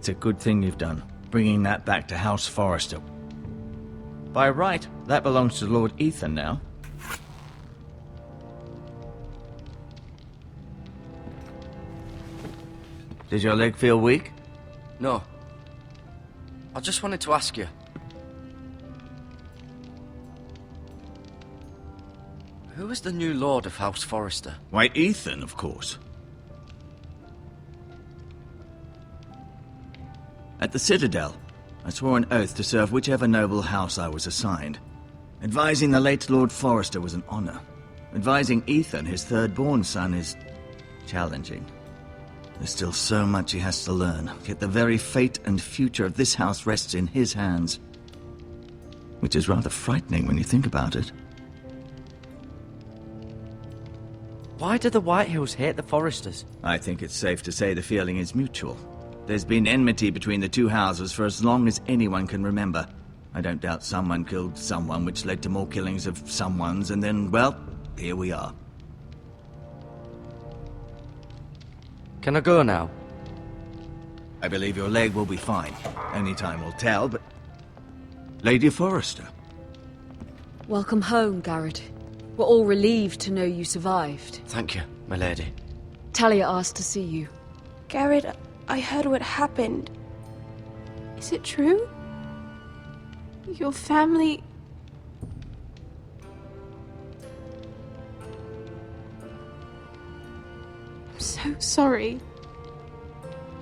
It's a good thing you've done, bringing that back to House Forrester. By right, that belongs to Lord Ethan now. Does your leg feel weak? No. I just wanted to ask you. Who is the new Lord of House Forrester? Why, Ethan, of course. At the Citadel, I swore an oath to serve whichever noble house I was assigned. Advising the late Lord Forrester was an honor. Advising Ethan, his third-born son, is challenging. There's still so much he has to learn, yet the very fate and future of this house rests in his hands. Which is rather frightening when you think about it. Why do the Whitehills hate the Forresters? I think it's safe to say the feeling is mutual. There's been enmity between the two houses for as long as anyone can remember. I don't doubt someone killed someone, which led to more killings of someones, and then, well, here we are. Can I go now? I believe your leg will be fine. Only time will tell, but... Lady Forrester. Welcome home, Gared. We're all relieved to know you survived. Thank you, my lady. Talia asked to see you. Gared, I heard what happened. Is it true? Your family... I'm so sorry.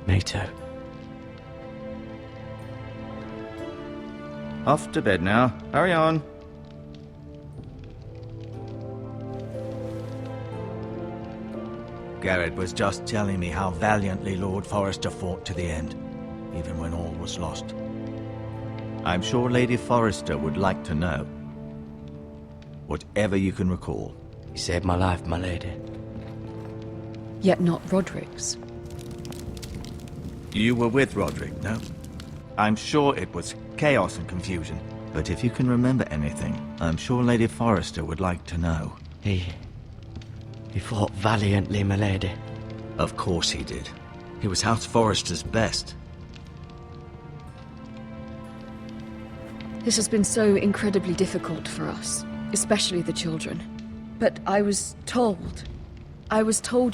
Me too. Off to bed now. Hurry on. Gared was just telling me how valiantly Lord Forrester fought to the end, even when all was lost. I'm sure Lady Forrester would like to know. Whatever you can recall. You saved my life, my lady. Yet not Roderick's. You were with Roderick, no? I'm sure it was chaos and confusion, but if you can remember anything, I'm sure Lady Forrester would like to know. He fought valiantly, my lady. Of course he did. He was House Forrester's best. This has been so incredibly difficult for us, especially the children. But I was told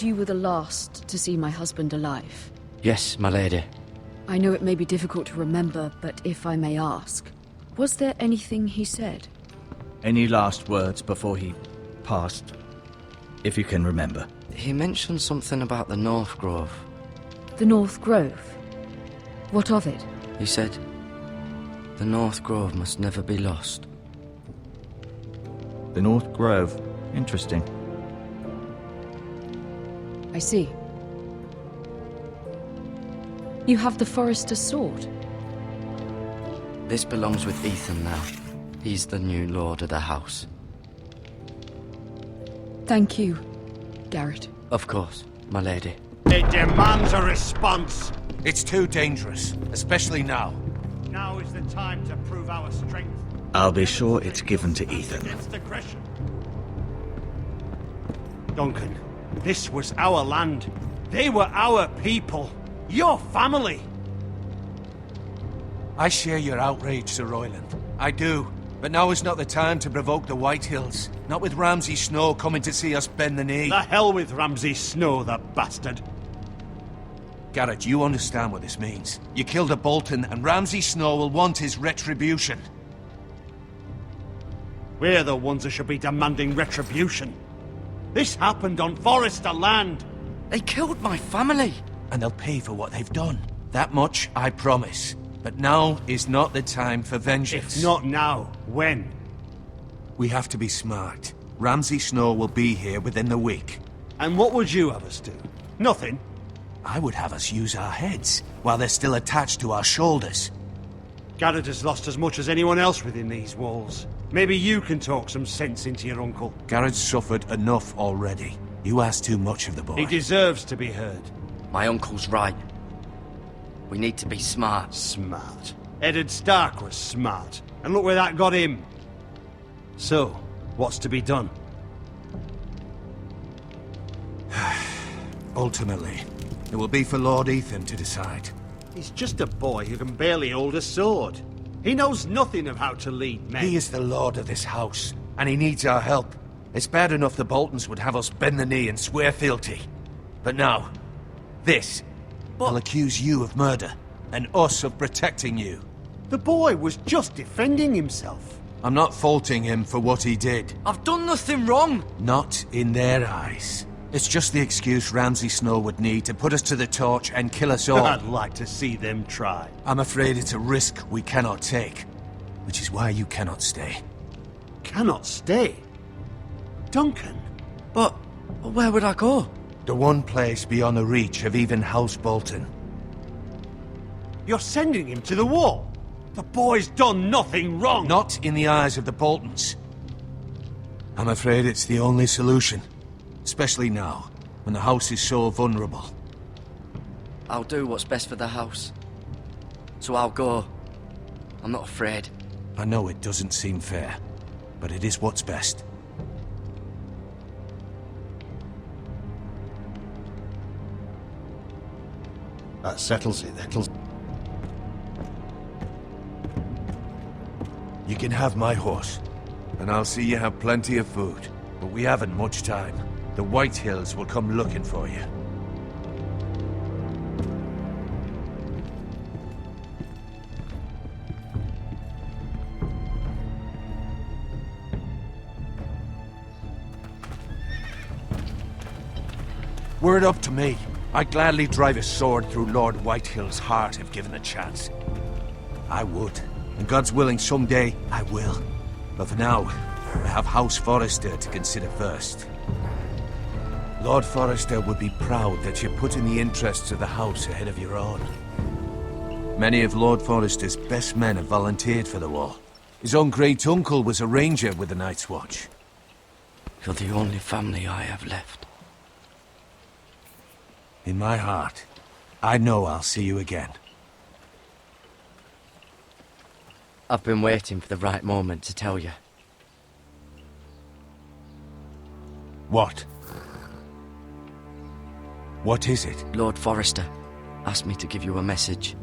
you were the last to see my husband alive. Yes, my lady. I know it may be difficult to remember, but if I may ask, was there anything he said? Any last words before he passed? If you can remember. He mentioned something about the North Grove. The North Grove? What of it? He said, the North Grove must never be lost. The North Grove. Interesting. I see. You have the Forrester sword. This belongs with Ethan now. He's the new lord of the house. Thank you, Gared. Of course, my lady. It demands a response. It's too dangerous, especially now. Now is the time to prove our strength. I'll be sure it's given to Ethan. Against aggression. Duncan, this was our land. They were our people. Your family. I share your outrage, Sir Royland. I do. But now is not the time to provoke the Whitehills. Not with Ramsay Snow coming to see us bend the knee. The hell with Ramsay Snow, the bastard. Gared, you understand what this means. You killed a Bolton, and Ramsay Snow will want his retribution. We're the ones who should be demanding retribution. This happened on Forrester land. They killed my family. And they'll pay for what they've done. That much, I promise. But now is not the time for vengeance. If not now, when? We have to be smart. Ramsay Snow will be here within the week. And what would you have us do? Nothing? I would have us use our heads, while they're still attached to our shoulders. Gared has lost as much as anyone else within these walls. Maybe you can talk some sense into your uncle. Gared's suffered enough already. You ask too much of the boy. He deserves to be heard. My uncle's right. We need to be smart. Smart. Eddard Stark was smart. And look where that got him. So, what's to be done? Ultimately, it will be for Lord Ethan to decide. He's just a boy who can barely hold a sword. He knows nothing of how to lead men. He is the lord of this house, and he needs our help. It's bad enough the Boltons would have us bend the knee and swear fealty. But now, this. I'll accuse you of murder, and us of protecting you. The boy was just defending himself. I'm not faulting him for what he did. I've done nothing wrong! Not in their eyes. It's just the excuse Ramsay Snow would need to put us to the torch and kill us all. I'd like to see them try. I'm afraid it's a risk we cannot take, which is why you cannot stay. Cannot stay? Duncan? But where would I go? The one place beyond the reach of even House Bolton. You're sending him to the wall? The boy's done nothing wrong! Not in the eyes of the Boltons. I'm afraid it's the only solution. Especially now, when the house is so vulnerable. I'll do what's best for the house. So I'll go. I'm not afraid. I know it doesn't seem fair, but it is what's best. That settles it, You can have my horse, and I'll see you have plenty of food. But we haven't much time. The Whitehills will come looking for you. Were it up to me, I'd gladly drive a sword through Lord Whitehill's heart if given the chance. I would. And God's willing, someday I will. But for now, I have House Forrester to consider first. Lord Forrester would be proud that you're putting the interests of the house ahead of your own. Many of Lord Forrester's best men have volunteered for the war. His own great-uncle was a ranger with the Night's Watch. You're the only family I have left. In my heart, I know I'll see you again. I've been waiting for the right moment to tell you. What? What is it? Lord Forrester asked me to give you a message.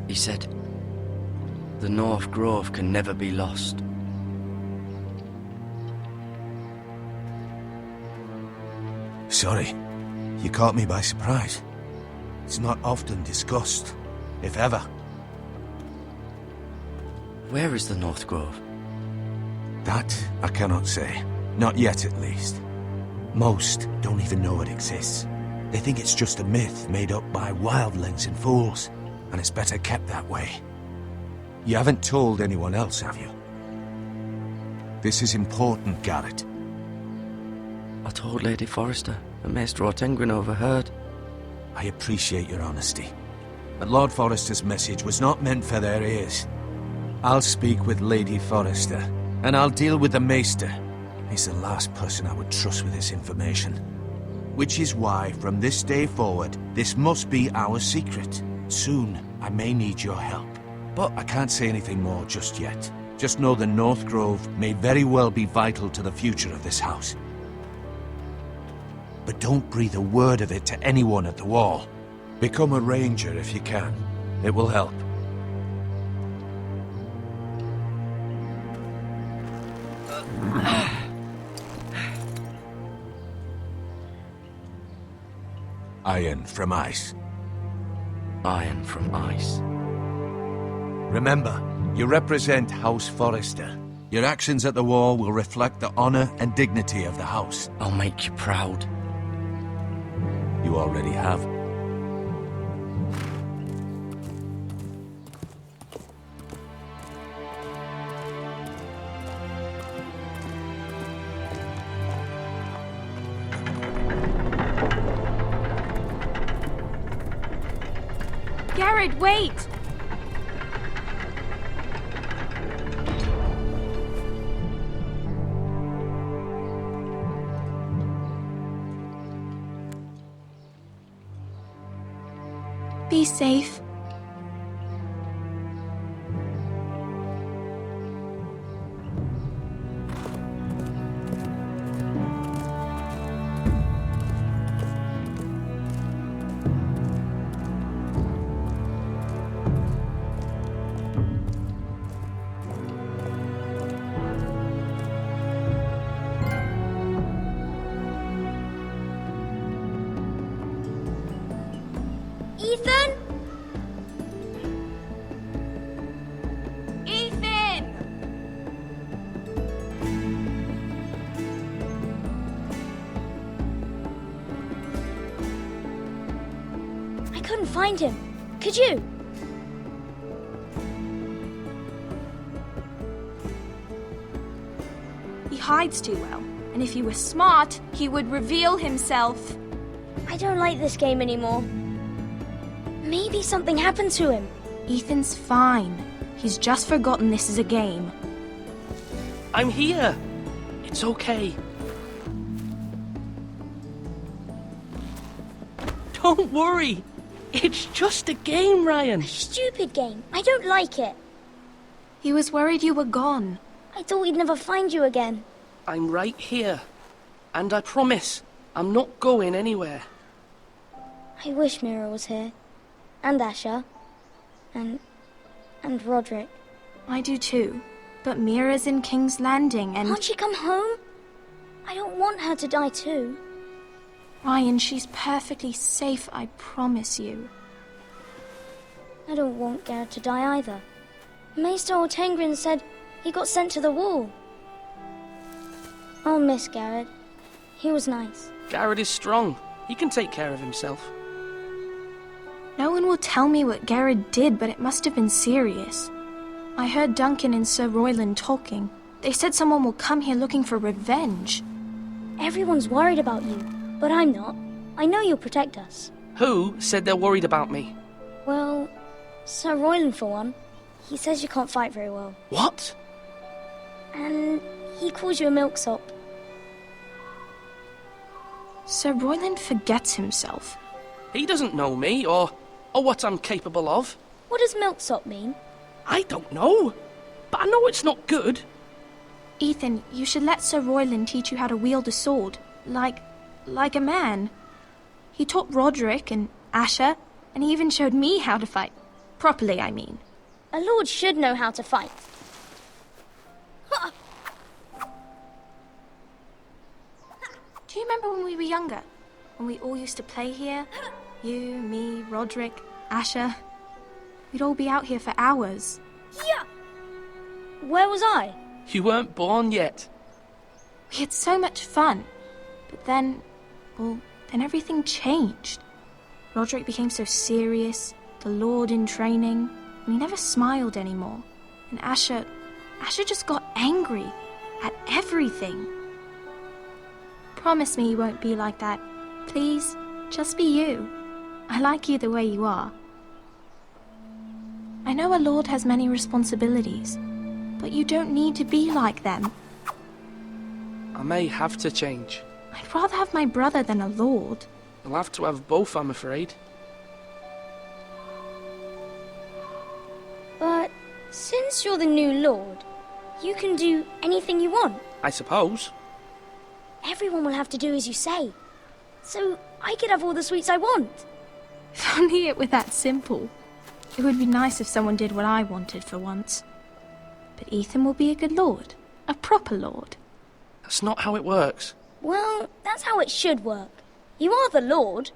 He said, the North Grove can never be lost. Sorry, you caught me by surprise. It's not often discussed, if ever. Where is the North Grove? That I cannot say. Not yet, at least. Most don't even know it exists. They think it's just a myth made up by wildlings and fools, and it's better kept that way. You haven't told anyone else, have you? This is important, Gared. I told Lady Forrester, and Maester Ortengryn overheard. I appreciate your honesty. But Lord Forrester's message was not meant for their ears. I'll speak with Lady Forrester, and I'll deal with the Maester. He's the last person I would trust with this information. Which is why, from this day forward, this must be our secret. Soon, I may need your help. But I can't say anything more just yet. Just know the North Grove may very well be vital to the future of this house. But don't breathe a word of it to anyone at the wall. Become a ranger if you can. It will help. Iron from Ice. Iron from Ice. Remember, you represent House Forrester. Your actions at the war will reflect the honor and dignity of the house. I'll make you proud. You already have. Gared, wait! Be safe. couldn't find him. Could you? He hides too well, and if he were smart, he would reveal himself. I don't like this game anymore. Maybe something happened to him. Ethan's fine. He's just forgotten this is a game. I'm here. It's okay. Don't worry. It's just a game, Ryan. Stupid game. I don't like it. He was worried you were gone. I thought we'd never find you again. I'm right here. And I promise, I'm not going anywhere. I wish Mira was here. And Asher. And Roderick. I do too. But Mira's in King's Landing and... Can't she come home? I don't want her to die too. Ryan, she's perfectly safe, I promise you. I don't want Gared to die either. Maester Ortengrin said he got sent to the wall. I'll miss Gared. He was nice. Gared is strong. He can take care of himself. No one will tell me what Gared did, but it must have been serious. I heard Duncan and Sir Royland talking. They said someone will come here looking for revenge. Everyone's worried about you, but I'm not. I know you'll protect us. Who said they're worried about me? Well, Sir Royland for one. He says you can't fight very well. What? And he calls you a milksop. Sir Royland forgets himself. He doesn't know me, or what I'm capable of. What does milksop mean? I don't know, but I know it's not good. Ethan, you should let Sir Royland teach you how to wield a sword, like a man. He taught Roderick and Asher, and he even showed me how to fight. Properly, I mean. A lord should know how to fight. Do you remember when we were younger? When we all used to play here? You, me, Roderick, Asher. We'd all be out here for hours. Yeah! Where was I? You weren't born yet. We had so much fun. But then everything changed. Roderick became so serious, the Lord in training, and he never smiled anymore. And Asher just got angry at everything. Promise me you won't be like that. Please, just be you. I like you the way you are. I know a lord has many responsibilities, but you don't need to be like them. I may have to change. I'd rather have my brother than a lord. You'll have to have both, I'm afraid. But since you're the new lord, you can do anything you want. I suppose. Everyone will have to do as you say. So I could have all the sweets I want. If only it were that simple. It would be nice if someone did what I wanted for once. But Ethan will be a good lord. A proper lord. That's not how it works. Well, that's how it should work. You are the lord.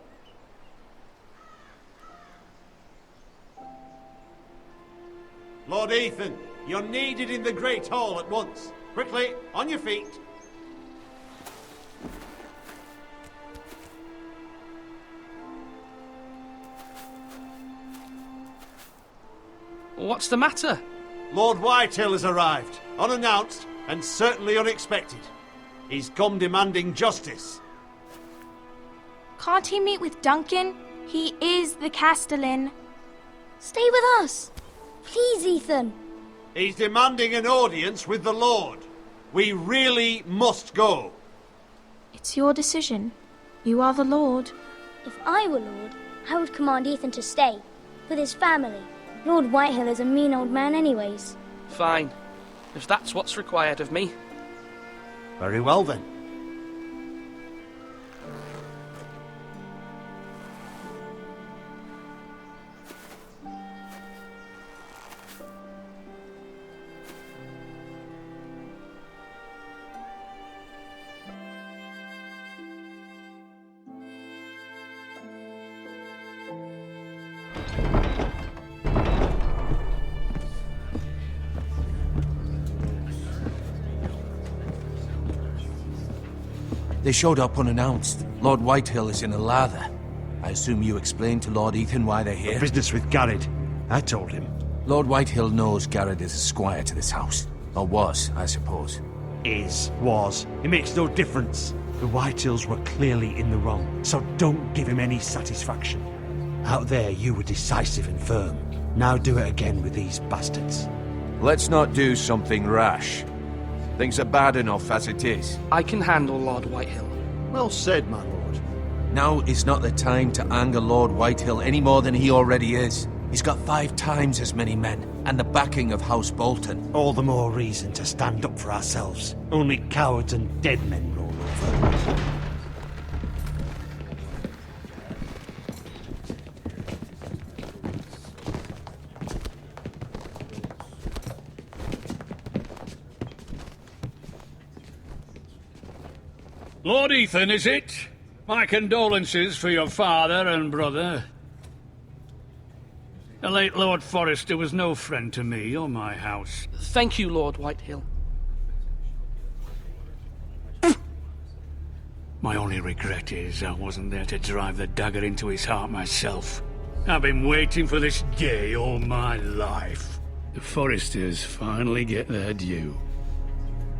Lord Ethan, you're needed in the Great Hall at once. Quickly, on your feet. What's the matter? Lord Whitehill has arrived, unannounced and certainly unexpected. He's come demanding justice. Can't he meet with Duncan? He is the Castellan. Stay with us. Please, Ethan. He's demanding an audience with the Lord. We really must go. It's your decision. You are the lord. If I were lord, I would command Ethan to stay, with his family. Lord Whitehill is a mean old man anyways. Fine. If that's what's required of me. Very well then. They showed up unannounced. Lord Whitehill is in a lather. I assume you explained to Lord Ethan why they're here? Business with Gared. I told him. Lord Whitehill knows Gared is a squire to this house. Or was, I suppose. Was. It makes no difference. The Whitehills were clearly in the wrong, so don't give him any satisfaction. Out there, you were decisive and firm. Now do it again with these bastards. Let's not do something rash. Things are bad enough as it is. I can handle Lord Whitehill. Well said, my lord. Now is not the time to anger Lord Whitehill any more than he already is. He's got 5 times as many men, and the backing of House Bolton. All the more reason to stand up for ourselves. Only cowards and dead men roll over. Lord Ethan, is it? My condolences for your father and brother. The late Lord Forrester was no friend to me or my house. Thank you, Lord Whitehill. My only regret is I wasn't there to drive the dagger into his heart myself. I've been waiting for this day all my life. The Forresters finally get their due.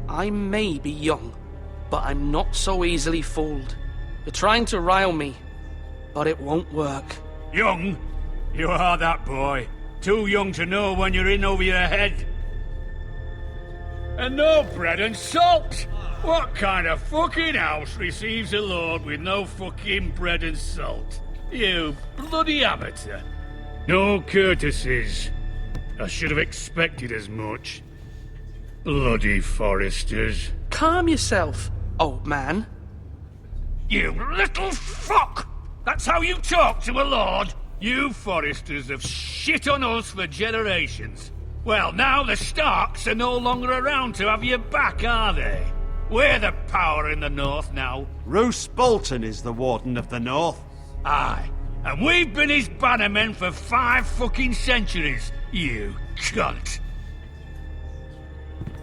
I may be young, but I'm not so easily fooled. You're trying to rile me, but it won't work. Young? You are that boy. Too young to know when you're in over your head. And no bread and salt! What kind of fucking house receives a lord with no fucking bread and salt? You bloody amateur. No courtesies. I should have expected as much. Bloody Forresters. Calm yourself, old man. You little fuck! That's how you talk to a lord? You Forresters have shit on us for generations. Well, now the Starks are no longer around to have your back, are they? We're the power in the north now. Roose Bolton is the Warden of the North. Aye. And we've been his bannermen for 5 fucking centuries, you cunt.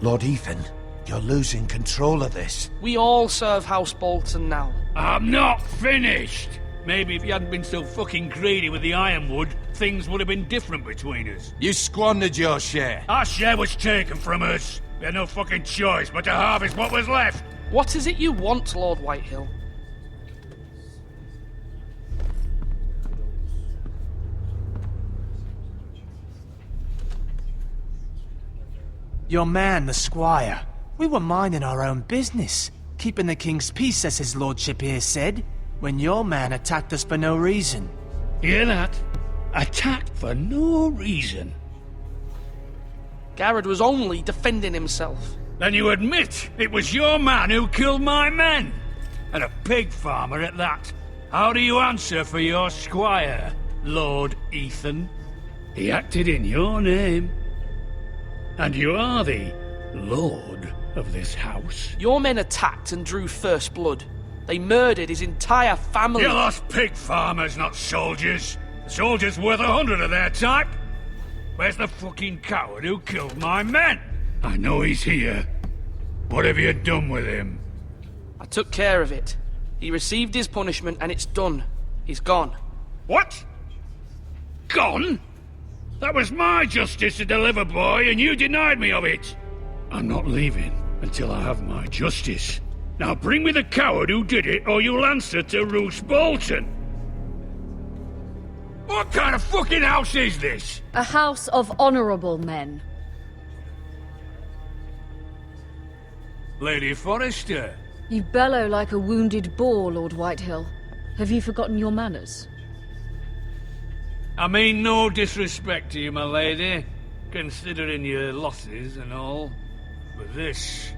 Lord Ethan, you're losing control of this. We all serve House Bolton now. I'm not finished! Maybe if you hadn't been so fucking greedy with the ironwood, things would have been different between us. You squandered your share. Our share was taken from us. We had no fucking choice but to harvest what was left. What is it you want, Lord Whitehill? Your man, the squire. We were minding our own business, keeping the king's peace, as his lordship here said, when your man attacked us for no reason. Hear that? Attacked for no reason. Gared was only defending himself. Then you admit it was your man who killed my men? And a pig farmer at that. How do you answer for your squire, Lord Ethan? He acted in your name. And you are the lord of this house. Your men attacked and drew first blood. They murdered his entire family. You lost pig farmers, not soldiers. The soldiers worth 100 of their type. Where's the fucking coward who killed my men? I know he's here. What have you done with him? I took care of it. He received his punishment and it's done. He's gone. What? Gone? That was my justice to deliver, boy, and you denied me of it. I'm not leaving until I have my justice. Now bring me the coward who did it, or you'll answer to Roose Bolton. What kind of fucking house is this? A house of honorable men. Lady Forrester. You bellow like a wounded boar, Lord Whitehill. Have you forgotten your manners? I mean no disrespect to you, my lady, considering your losses and all. But this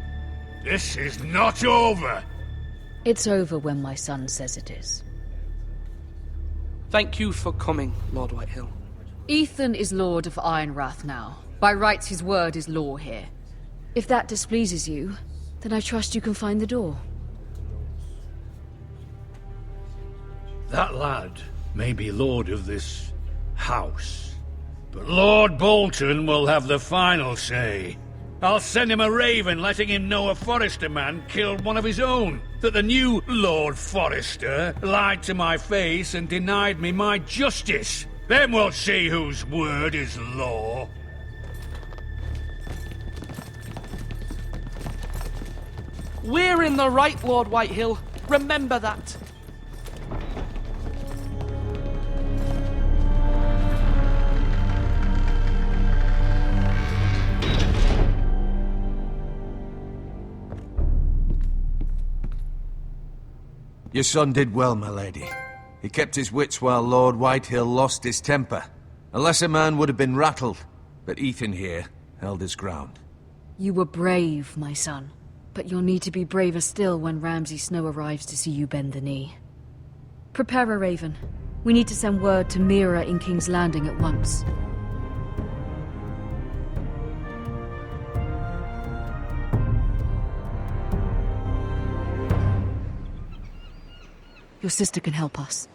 is not over. It's over when my son says it is. Thank you for coming, Lord Whitehill. Ethan is Lord of Ironrath now. By rights, his word is law here. If that displeases you, then I trust you can find the door. That lad may be lord of this house, but Lord Bolton will have the final say. I'll send him a raven letting him know a Forrester man killed one of his own. that the new Lord Forrester lied to my face and denied me my justice. Then we'll see whose word is law. We're in the right, Lord Whitehill. Remember that. Your son did well, my lady. He kept his wits while Lord Whitehill lost his temper. A lesser man would have been rattled, but Ethan here held his ground. You were brave, my son. But you'll need to be braver still when Ramsay Snow arrives to see you bend the knee. Prepare a raven. We need to send word to Mira in King's Landing at once. Your sister can help us.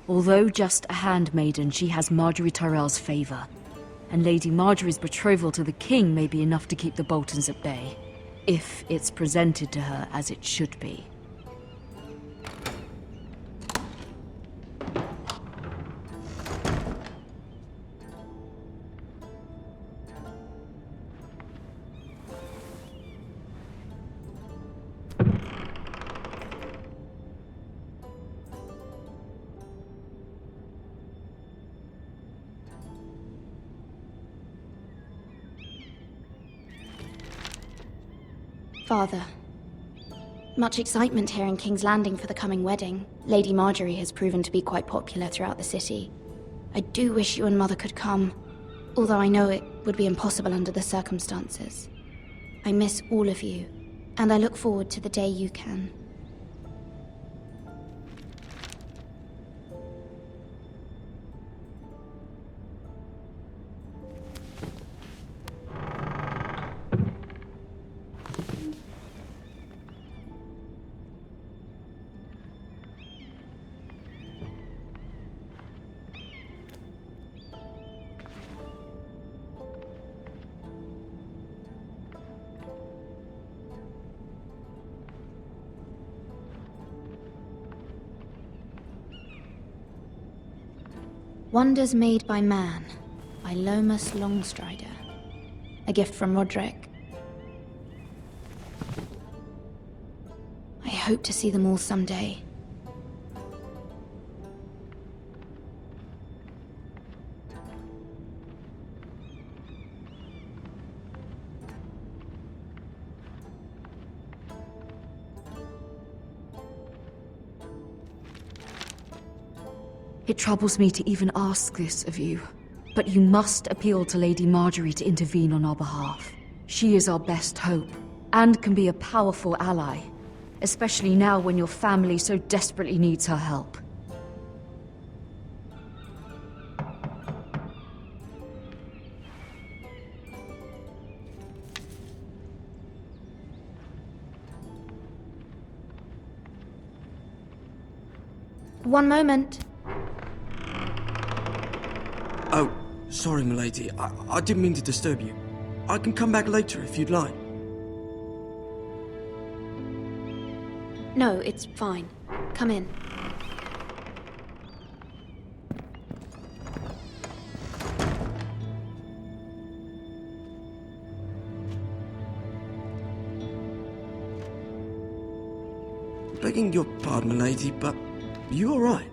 Although just a handmaiden, she has Marjorie Tyrell's favor. And Lady Marjorie's betrothal to the king may be enough to keep the Boltons at bay. If it's presented to her as it should be. Father. Much excitement here in King's Landing for the coming wedding. Lady Marjorie has proven to be quite popular throughout the city. I do wish you and Mother could come, although I know it would be impossible under the circumstances. I miss all of you, and I look forward to the day you can. Wonders Made by Man, by Lomas Longstrider. A gift from Roderick. I hope to see them all someday. It troubles me to even ask this of you, but you must appeal to Lady Marjorie to intervene on our behalf. She is our best hope, and can be a powerful ally, especially now when your family so desperately needs her help. One moment. Oh, sorry, milady. I didn't mean to disturb you. I can come back later if you'd like. No, it's fine. Come in. Begging your pardon, milady, but you all right?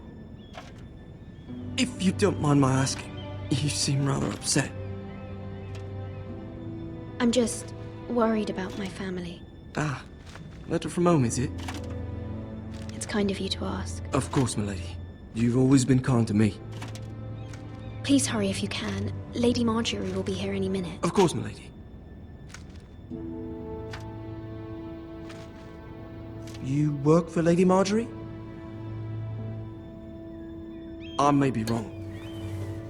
If you don't mind my asking, you seem rather upset. I'm just worried about my family. Ah, letter from home, is it? It's kind of you to ask. Of course, milady. You've always been kind to me. Please hurry if you can. Lady Marjorie will be here any minute. Of course, milady. You work for Lady Marjorie? I may be wrong,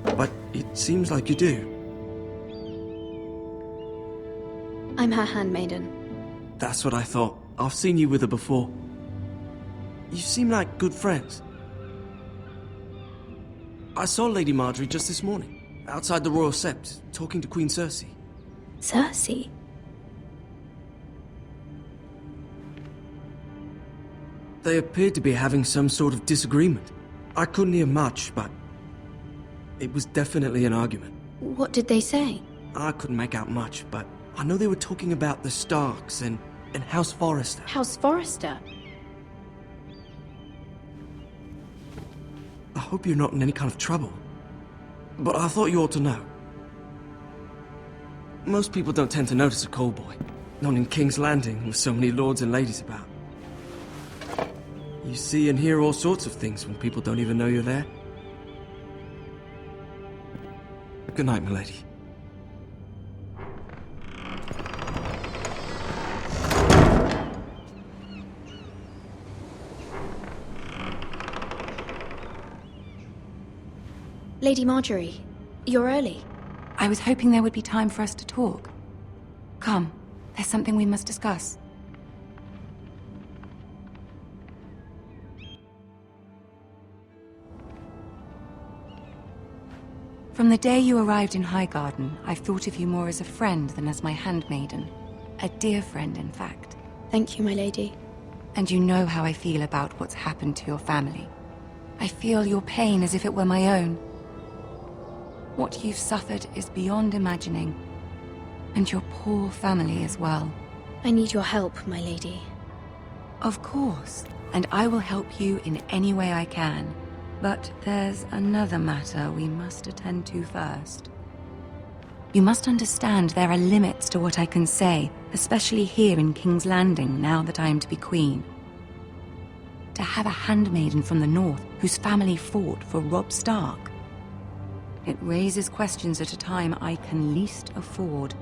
but it seems like you do. I'm her handmaiden. That's what I thought. I've seen you with her before. You seem like good friends. I saw Lady Marjorie just this morning, outside the Royal Sept, talking to Queen Cersei. Cersei? They appeared to be having some sort of disagreement. I couldn't hear much, but it was definitely an argument. What did they say? I couldn't make out much, but I know they were talking about the Starks and House Forrester. House Forrester? I hope you're not in any kind of trouble, but I thought you ought to know. Most people don't tend to notice a callboy, not in King's Landing with so many lords and ladies about. You see and hear all sorts of things when people don't even know you're there. Good night, milady. Lady Marjorie, you're early. I was hoping there would be time for us to talk. Come, there's something we must discuss. From the day you arrived in Highgarden, I've thought of you more as a friend than as my handmaiden. A dear friend, in fact. Thank you, my lady. And you know how I feel about what's happened to your family. I feel your pain as if it were my own. What you've suffered is beyond imagining. And your poor family as well. I need your help, my lady. Of course, and I will help you in any way I can. But there's another matter we must attend to first. You must understand there are limits to what I can say, especially here in King's Landing, now that I am to be queen. To have a handmaiden from the north whose family fought for Robb Stark. It raises questions at a time I can least afford.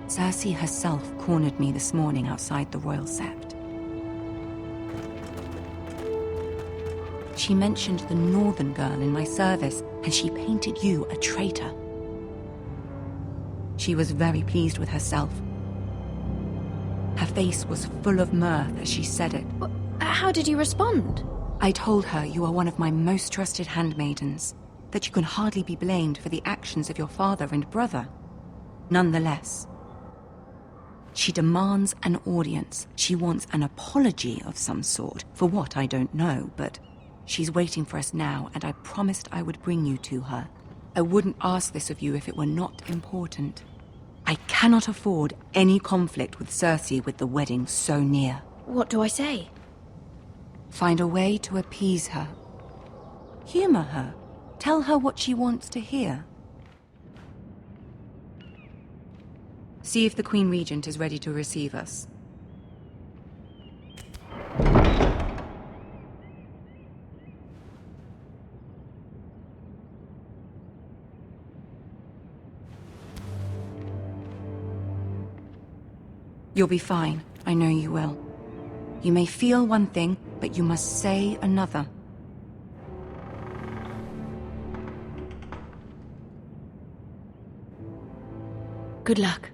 Cersei herself cornered me this morning outside the Royal Sept. She mentioned the northern girl in my service, and she painted you a traitor. She was very pleased with herself. Her face was full of mirth as she said it. How did you respond? I told her you are one of my most trusted handmaidens, that you can hardly be blamed for the actions of your father and brother. Nonetheless, she demands an audience. She wants an apology of some sort, for what I don't know, but she's waiting for us now, and I promised I would bring you to her. I wouldn't ask this of you if it were not important. I cannot afford any conflict with Cersei with the wedding so near. What do I say? Find a way to appease her. Humor her. Tell her what she wants to hear. See if the Queen Regent is ready to receive us. You'll be fine. I know you will. You may feel one thing, but you must say another. Good luck.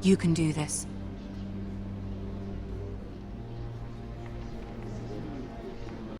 You can do this.